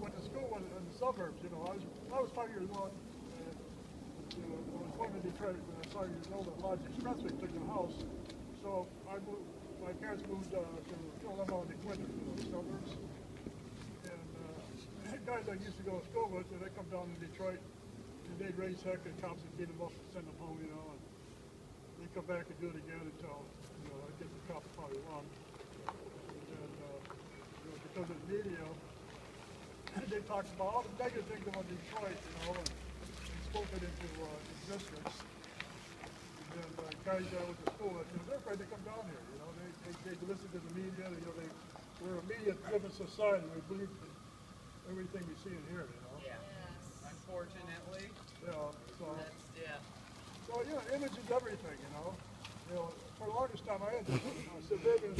went to school in the suburbs. You know, I was 5 years old. And, you know, I was born in Detroit when I was 5 years old. And Lodge Expressway took the house. So I moved. My parents moved to Illinois, Quinton, the suburbs. And guys I used to go to school with, they come down to Detroit. And they'd raise heck, and cops would beat them up and send them home. You know, and they come back and do it again until I guess the cops probably won. And because of the media, they talked about all the negative things about Detroit, and spoke it into existence. And guys that went to school, they're afraid to come down here. You know, they listen to the media. We're a media-driven society. We believe in everything we see and hear. You know. Yeah. Yes. Unfortunately. Yeah. So image is everything. For the longest time, I had this suburban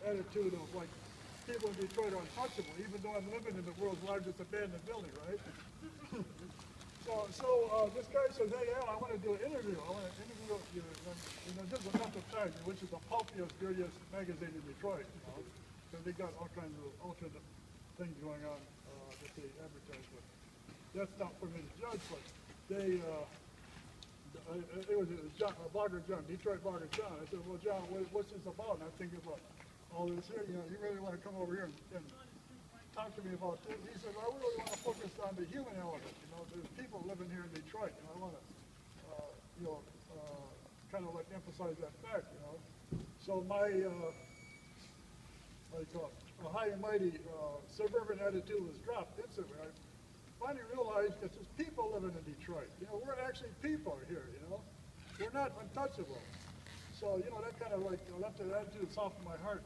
attitude of like people in Detroit are untouchable, even though I'm living in the world's largest abandoned building, right? So this guy says, hey, Al, I want to do an interview. I want to interview you. This is Enough of Time, which is the pulpiest, dirtiest magazine in Detroit. Because they got all kinds of alternate things going on that they advertise. But that's not for me to judge. But they, it was blogger John, Detroit blogger John. I said, well, John, what's this about? And I'm thinking about all this here. You really want to come over here and talk to me about this? He said, well, I really want to focus on the human element. There's people living here in Detroit, and I want to, kind of like emphasize that fact, So my, a high and mighty suburban attitude was dropped instantly. I finally realized that there's people living in Detroit. We're actually people here, We're not untouchable. So, that kind of like left an attitude soft in my heart,